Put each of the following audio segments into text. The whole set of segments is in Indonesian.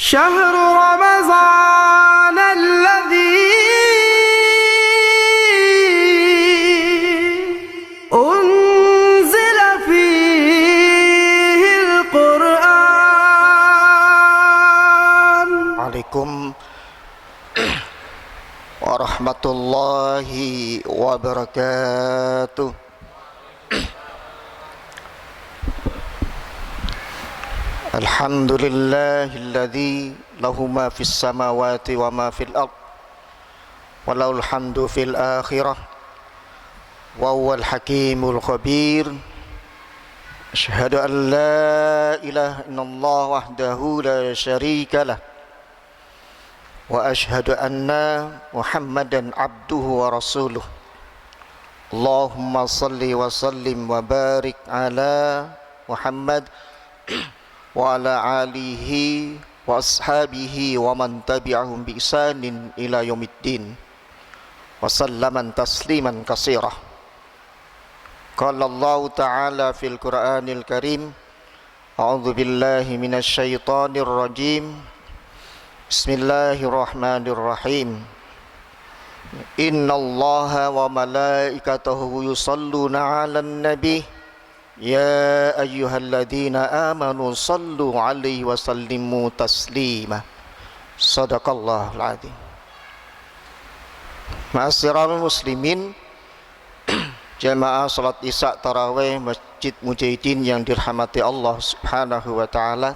شهر رمضان الذي أنزل فيه القرآن. عليكم ورحمة الله وبركاته. الحمد لله الذي له ما في السماوات وما في الأرض وله الحمد في الآخرة وهو الحكيم الخبير. أشهد أن لا إله إلا الله وحده لا شريك له وأشهد أن محمدا عبده ورسوله. اللهم صل وسلم وبارك على محمد وعلى آله وأصحابه ومن تبعهم بإحسان إلى يوم الدين وسلم تسليما كثيرا. قال الله تعالى في القرآن الكريم: أعوذ بالله من الشيطان الرجيم. بسم الله الرحمن الرحيم. إن الله وملائكته يصلون على النبي يا أيها الذين آمنوا صلوا عليه وسلموا تسليما. صدق الله العظيم. Ma'asyiral muslimin, jamaah salat Isya Tarawih Masjid Mujahidin yang dirahmati Allah Subhanahu wa taala.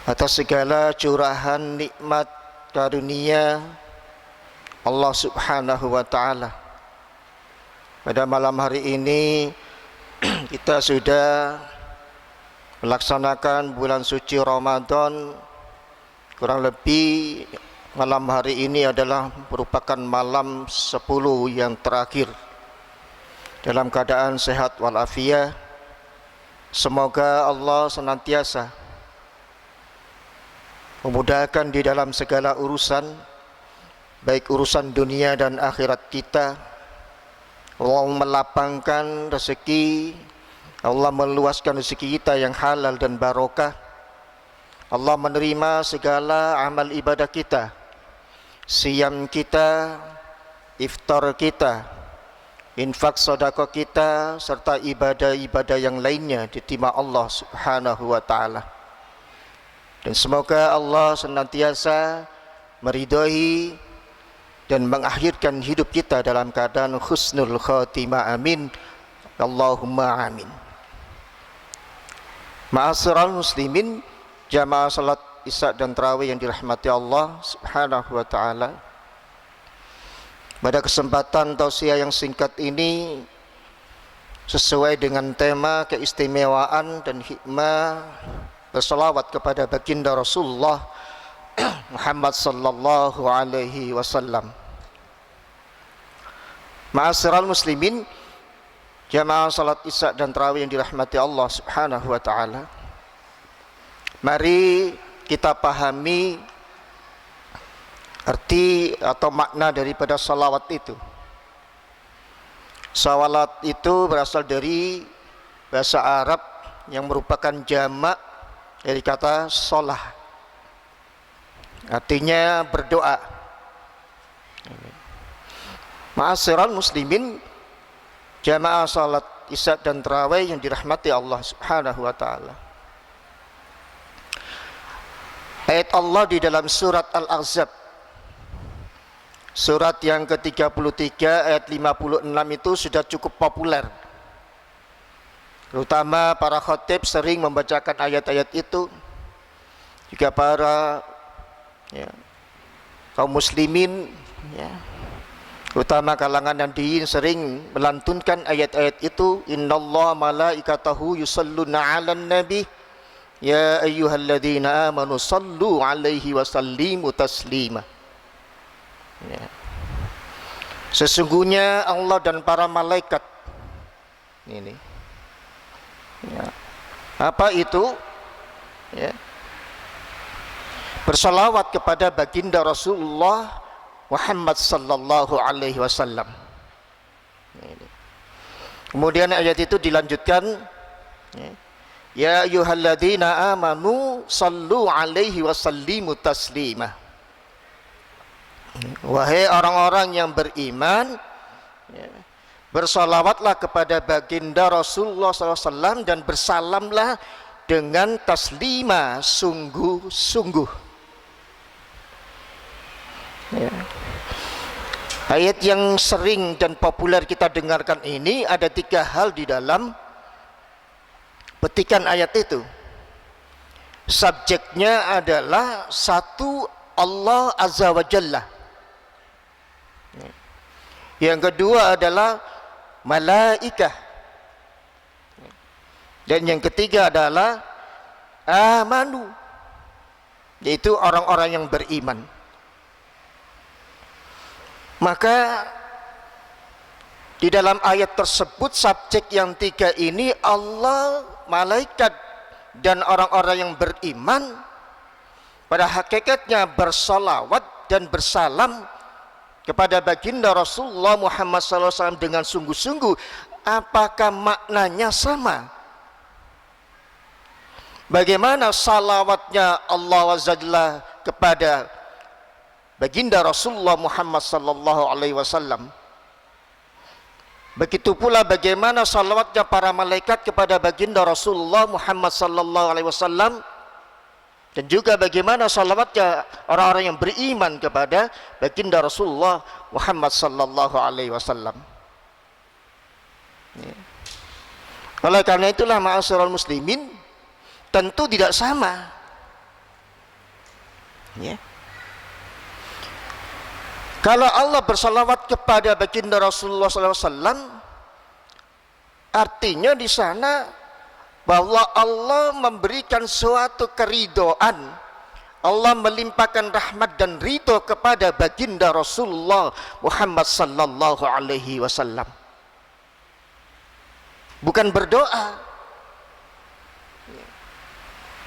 Atas segala curahan nikmat karunia Allah Subhanahu wa taala, pada malam hari ini kita sudah melaksanakan bulan suci Ramadan. Kurang lebih malam hari ini adalah merupakan malam 10 yang terakhir dalam keadaan sehat walafiat. Semoga Allah senantiasa memudahkan di dalam segala urusan, baik urusan dunia dan akhirat kita. Allah melapangkan rezeki, Allah meluaskan rezeki kita yang halal dan barokah. Allah menerima segala amal ibadah kita, siyam kita, iftar kita, infak sedekah kita, serta ibadah-ibadah yang lainnya diterima Allah Subhanahu wa taala. Dan semoga Allah senantiasa meridhai dan mengakhirkan hidup kita dalam keadaan husnul khatimah. Amin. Allahumma amin. Ma'asyiral muslimin, jamaah salat Isya dan Tarawih yang dirahmati Allah Subhanahu wa taala. Pada kesempatan tausiah yang singkat ini, sesuai dengan tema keistimewaan dan hikmah berselawat kepada baginda Rasulullah Muhammad sallallahu alaihi wasallam. Ma'asyiral muslimin, jamaah salat Isya dan Tarawih yang dirahmati Allah Subhanahu wa taala. Mari kita pahami arti atau makna daripada salawat itu. Salawat itu berasal dari bahasa Arab yang merupakan jamak dari kata sholah, artinya berdoa. Ma'asyiral muslimin, jamaah salat Isya dan Tarawih yang dirahmati Allah Subhanahu wa taala. Ayat Allah di dalam surat Al-Ahzab, surat yang ke-33 ayat 56 itu sudah cukup populer. Terutama para khatib sering membacakan ayat-ayat itu. Juga para kaum muslimin, terutama kalangan Nahdliyin sering melantunkan ayat-ayat itu. Innallaha malaikatahu yusalluna 'alan nabi ya ayyuhalladzina amanu sallu 'alaihi wa sallimu taslima. Sesungguhnya Allah dan para malaikat ini. Apa itu? Bersalawat kepada baginda Rasulullah Muhammad sallallahu alaihi wasallam. Kemudian ayat itu dilanjutkan Ya ayyuhalladzina amanu sallu alaihi wa sallimu taslima. Wahai orang-orang yang beriman, bersalawatlah kepada baginda Rasulullah SAW dan bersalamlah dengan taslima, sungguh-sungguh. Ya. Ayat yang sering dan populer kita dengarkan ini, ada 3 hal di dalam petikan ayat itu. Subjeknya adalah satu, Allah Azza wa Jalla. Yang kedua adalah malaikah. Dan yang ketiga adalah amanu, yaitu orang-orang yang beriman. Maka di dalam ayat tersebut, subjek yang 3 ini, Allah, malaikat, dan orang-orang yang beriman, pada hakikatnya bersalawat dan bersalam kepada baginda Rasulullah Muhammad SAW dengan sungguh-sungguh. Apakah maknanya sama? Bagaimana salawatnya Allah Azza kepada baginda Rasulullah Muhammad SAW, begitu pula bagaimana salawatnya para malaikat kepada baginda Rasulullah Muhammad SAW, dan juga bagaimana salawatnya orang-orang yang beriman kepada baginda Rasulullah Muhammad SAW. Oleh karena itulah, ma'asyiral muslimin, tentu tidak sama. Kalau Allah bersalawat kepada baginda Rasulullah SAW, artinya di sana bahwa Allah memberikan suatu keridhaan, Allah melimpahkan rahmat dan ridho kepada baginda Rasulullah Muhammad sallallahu alaihi wasallam. Bukan berdoa.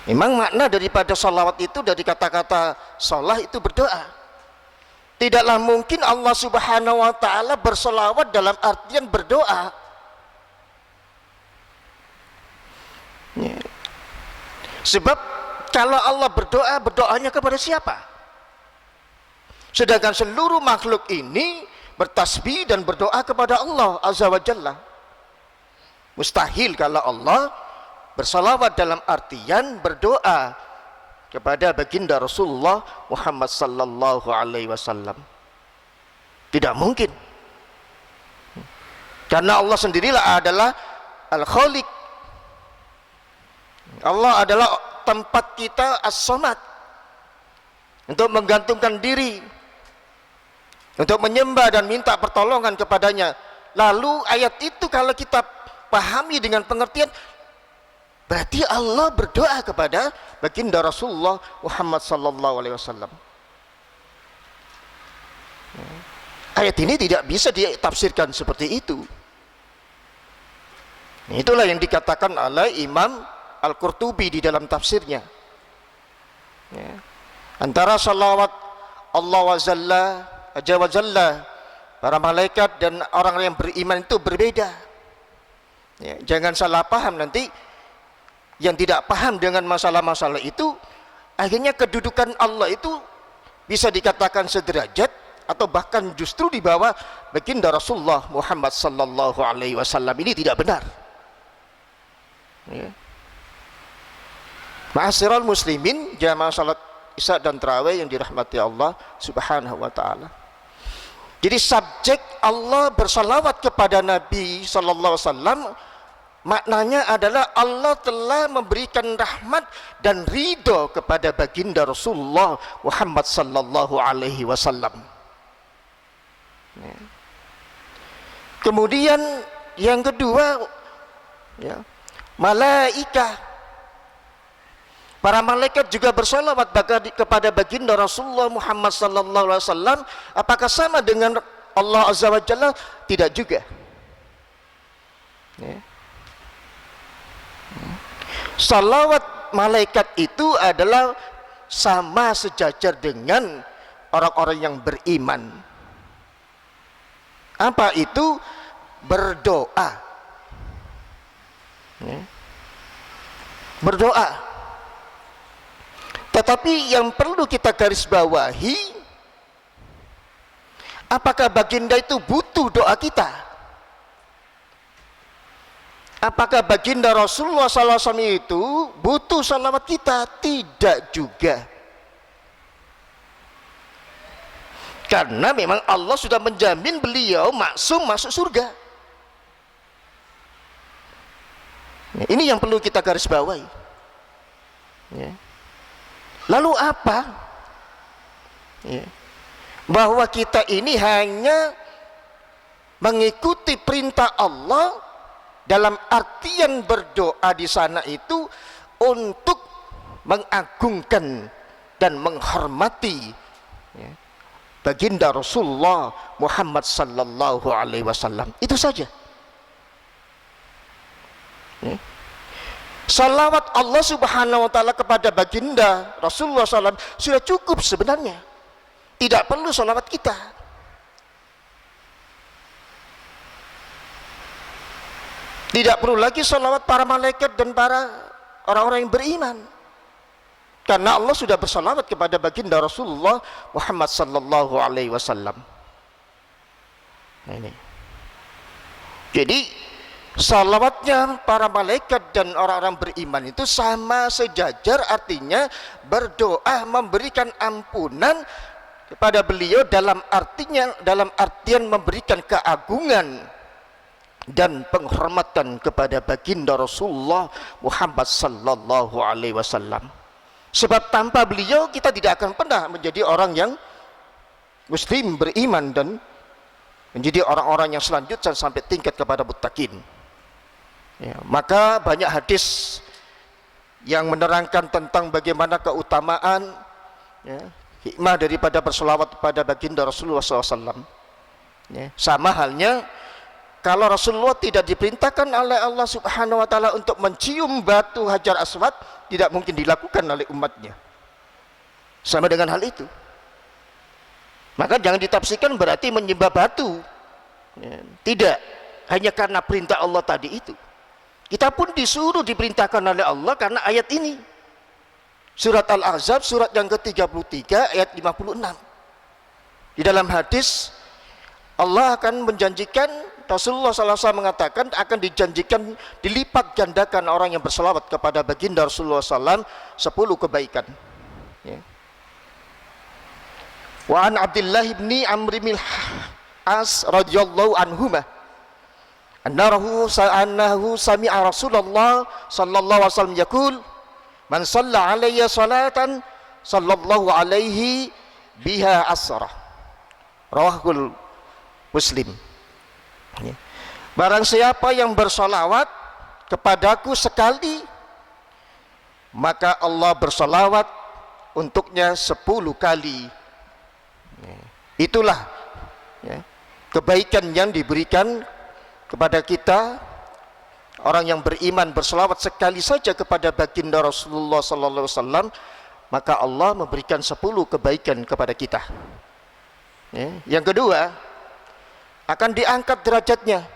Memang makna daripada salawat itu, dari kata-kata salah itu berdoa. Tidaklah mungkin Allah Subhanahu wa ta'ala bersalawat dalam artian berdoa. Sebab kalau Allah berdoa, berdoanya kepada siapa? Sedangkan seluruh makhluk ini bertasbih dan berdoa kepada Allah Azza wa Jalla. Mustahil kalau Allah bersalawat dalam artian berdoa kepada baginda Rasulullah Muhammad sallallahu alaihi wasallam. Tidak mungkin. Karena Allah sendirilah adalah Al-Khaliq. Allah adalah tempat kita as-samad, untuk menggantungkan diri, untuk menyembah dan minta pertolongan kepadanya. Lalu ayat itu kalau kita pahami dengan pengertian, berarti Allah berdoa kepada baginda Rasulullah Muhammad sallallahu alaihi wasallam. Ayat ini tidak bisa ditafsirkan seperti itu. Itulah yang dikatakan oleh Imam Al-Qurtubi di dalam tafsirnya. Antara salawat Allah Azza wa Jalla, para malaikat dan orang yang beriman itu berbeda. Jangan salah paham nanti. Yang tidak paham dengan masalah-masalah itu, akhirnya kedudukan Allah itu bisa dikatakan sederajat atau bahkan justru di bawah baginda Rasulullah Muhammad sallallahu alaihi wasallam. Ini tidak benar. Ma'asyiral muslimin, jamaah salat Isya dan Tarawih yang dirahmati Allah Subhanahu wa taala. Jadi subjek Allah bersalawat kepada Nabi sallallahu alaihi wasallam, maknanya adalah Allah telah memberikan rahmat dan ridho kepada baginda Rasulullah Muhammad sallallahu alaihi wasallam. Kemudian yang kedua, malaikah. Para malaikat juga bersalawat kepada baginda Rasulullah Muhammad sallallahu alaihi wasallam. Apakah sama dengan Allah Azza wa Jalla? Tidak juga. Salawat malaikat itu adalah sama sejajar dengan orang-orang yang beriman. Apa itu? Berdoa. berdoa. Tetapi yang perlu kita garis bawahi, apakah baginda itu butuh doa kita? Apakah baginda Rasulullah SAW itu butuh salawat kita? Tidak juga. Karena memang Allah sudah menjamin beliau maksum masuk surga. Ini yang perlu kita garis bawahi. Ya. Lalu apa? Ya. Bahwa kita ini hanya mengikuti perintah Allah dalam artian berdoa di sana itu untuk mengagungkan dan menghormati, ya, baginda Rasulullah Muhammad sallallahu alaihi wasallam. Itu saja. Ya. Salawat Allah subhanahu wa ta'ala kepada baginda Rasulullah SAW sudah cukup sebenarnya. Tidak perlu salawat kita. Tidak perlu lagi salawat para malaikat dan para orang-orang yang beriman. Karena Allah sudah bersalawat kepada baginda Rasulullah Muhammad sallallahu alaihi wasallam. Nah, ini. Jadi salawatnya para malaikat dan orang-orang beriman itu sama sejajar, artinya berdoa memberikan ampunan kepada beliau dalam artian memberikan keagungan dan penghormatan kepada baginda Rasulullah Muhammad sallallahu alaihi wasallam. Sebab tanpa beliau kita tidak akan pernah menjadi orang yang muslim beriman dan menjadi orang-orang yang selanjutnya sampai tingkat kepada muttaqin. Ya, maka banyak hadis yang menerangkan tentang bagaimana keutamaan, ya, hikmah daripada berselawat kepada baginda Rasulullah SAW. Ya, sama halnya kalau Rasulullah tidak diperintahkan oleh Allah Subhanahu wa ta'ala untuk mencium batu Hajar Aswad, tidak mungkin dilakukan oleh umatnya. Sama dengan hal itu. Maka jangan ditafsirkan berarti menyembah batu. Ya, tidak, hanya karena perintah Allah tadi itu. Kita pun disuruh diperintahkan oleh Allah karena ayat ini. Surat Al-Ahzab, surat yang ke-33 ayat 56. Di dalam hadis Allah akan menjanjikan, Rasulullah SAW mengatakan akan dijanjikan dilipat gandakan orang yang berselawat kepada baginda Rasulullah SAW 10 kebaikan. Ya. Wa an Abdullah ibni Amr bin As radhiyallahu anhumah annahu sami'a Rasulullah sallallahu alaihi wasallam yaqul man shalla alayya salatan sallallahu alaihi biha asra. Rawahul Muslim. Barang siapa yang bersolawat kepadaku sekali, maka Allah bersolawat untuknya 10 kali. Itulah, ya, kebaikan yang diberikan kepada kita orang yang beriman. Bersolawat sekali saja kepada baginda Rasulullah sallallahu alaihi wasallam, maka Allah memberikan 10 kebaikan kepada kita. Ya. Yang kedua, akan diangkat derajatnya.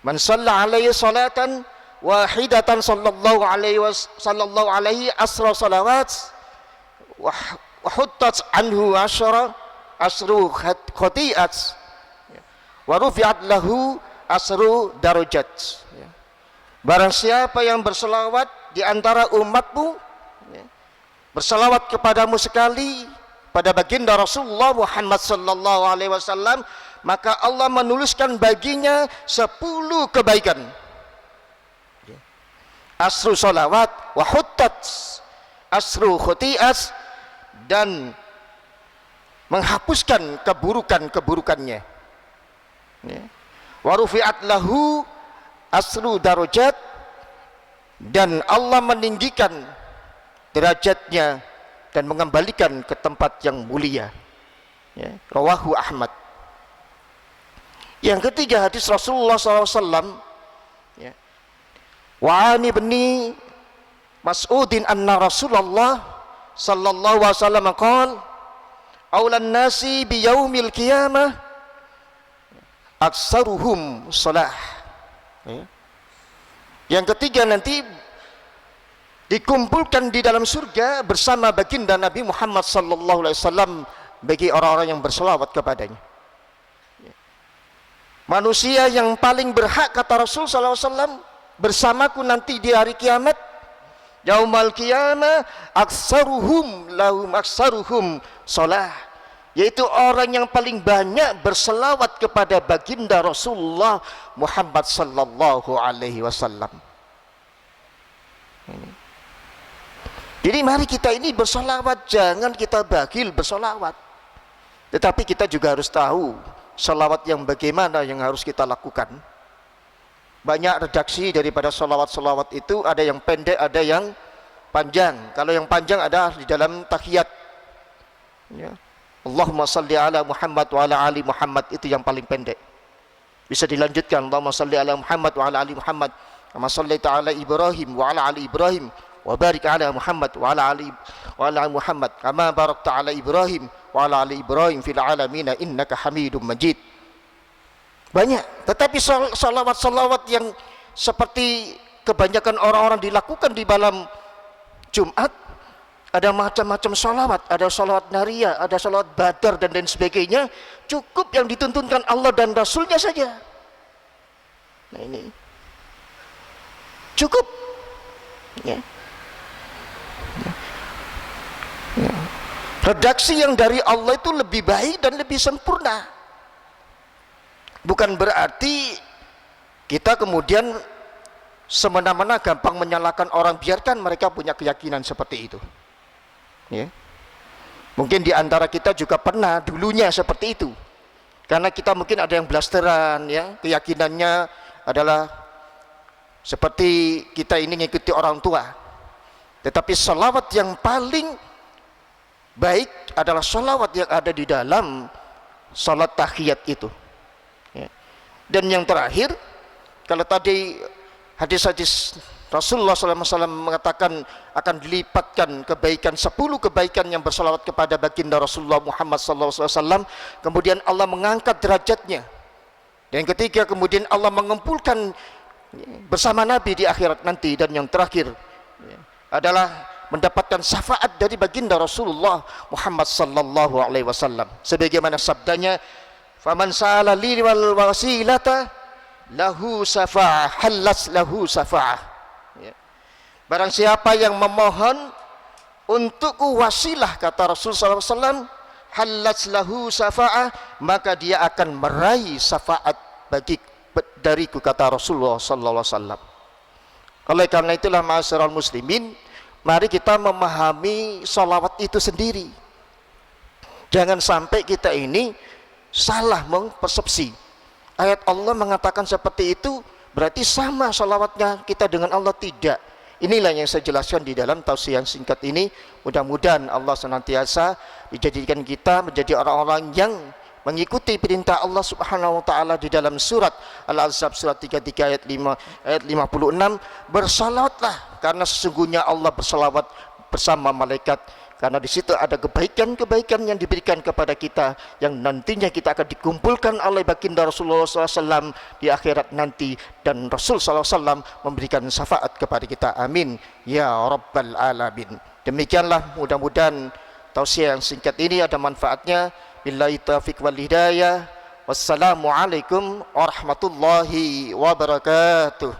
Man shalla alaihi salatan wahidatan sallallahu alaihi asra salawat wa huttat anhu asru khati'at wa rufi'at lahu asru darajat. Barang siapa yang berselawat di antara umatmu, berselawat kepadamu sekali pada baginda Rasulullah Muhammad sallallahu alaihi wasallam, maka Allah menuliskan baginya 10 kebaikan. Asru salawat wa huttat asru khuti'at, dan menghapuskan keburukan-keburukannya. Wa rufi'at lahu asru darajat, dan Allah meninggikan derajatnya dan mengembalikan ke tempat yang mulia. Rawahu Ahmad. Yang ketiga, hadis Rasulullah SAW. Wa ani ibni Mas'udin anna Rasulullah sallallahu alaihi wasallam qala aulan nasi bi yaumil qiyamah aksaruhum shalah. Yang ketiga nanti dikumpulkan di dalam surga bersama baginda Nabi Muhammad sallallahu alaihi wasallam bagi orang-orang yang berselawat kepadanya. Manusia yang paling berhak, kata Rasul sallallahu alaihi wasallam, bersamaku nanti di hari kiamat, yaumal qiyamah, aksaruhum lahum aksaruhum shalah, yaitu orang yang paling banyak berselawat kepada baginda Rasulullah Muhammad sallallahu alaihi wasallam. Jadi mari kita ini bersolawat, jangan kita bakhil bersolawat. Tetapi kita juga harus tahu solawat yang bagaimana yang harus kita lakukan. Banyak redaksi daripada solawat-solawat itu, ada yang pendek, ada yang panjang. Kalau yang panjang ada di dalam tahiyat, ya. Allahumma salli ala Muhammad wa ala ali Muhammad, itu yang paling pendek. Bisa dilanjutkan, Allahumma salli ala Muhammad wa ala ali Muhammad kama sallaita ala Ibrahim wa ala ali Ibrahim wa barik ala Muhammad wa ala ali Muhammad kama barakta ala Ibrahim wa ala ali Ibrahim fil alamin innaka Hamidum Majid. Banyak, tetapi salawat-salawat yang seperti kebanyakan orang-orang dilakukan di malam Jumat, ada macam-macam salawat, ada salawat nariyah, ada salawat badar dan lain sebagainya. Cukup yang dituntunkan Allah dan Rasulnya saja. Nah ini cukup, ya. Ya. Redaksi yang dari Allah itu lebih baik dan lebih sempurna. Bukan berarti kita kemudian semena-mena gampang menyalahkan orang, biarkan mereka punya keyakinan seperti itu, ya. Mungkin di antara kita juga pernah dulunya seperti itu, karena kita mungkin ada yang blasteran, ya, keyakinannya adalah seperti kita ini mengikuti orang tua. Tetapi salawat yang paling baik adalah salawat yang ada di dalam salat tahiyat itu, ya. Dan yang terakhir, kalau tadi hadis-hadis Rasulullah SAW mengatakan akan dilipatkan kebaikan 10 kebaikan yang bersalawat kepada baginda Rasulullah Muhammad SAW, kemudian Allah mengangkat derajatnya. Dan ketiga, kemudian Allah mengumpulkan bersama Nabi di akhirat nanti. Dan yang terakhir adalah mendapatkan syafaat dari baginda Rasulullah Muhammad SAW, sebagaimana sabdanya, faman sa'ala li wal wasilata lahu syafa'ah halas lahu syafa'ah, ya. Barang siapa yang memohon untukku wasilah, kata Rasulullah SAW, halas lahu syafa'ah, maka dia akan meraih syafaat bagi dariku, kata Rasulullah SAW. Oleh karena itulah, ma'asyiral muslimin, mari kita memahami salawat itu sendiri. Jangan sampai kita ini salah mempersepsi. Ayat Allah mengatakan seperti itu, berarti sama salawatnya kita dengan Allah. Tidak. Inilah yang saya jelaskan di dalam tausiah yang singkat ini. Mudah-mudahan Allah senantiasa menjadikan kita menjadi orang-orang yang mengikuti perintah Allah Subhanahu wa taala di dalam surat Al-Ahzab surat 33 ayat 56, bersalawatlah karena sesungguhnya Allah bersalawat bersama malaikat. Karena di situ ada kebaikan-kebaikan yang diberikan kepada kita, yang nantinya kita akan dikumpulkan oleh baginda Rasulullah SAW di akhirat nanti, dan Rasul SAW memberikan syafaat kepada kita. Amin ya rabbal alamin. Demikianlah, mudah-mudahan tausiah yang singkat ini ada manfaatnya. Billahi taufiq wal hidayah. Wassalamualaikum warahmatullahi wabarakatuh.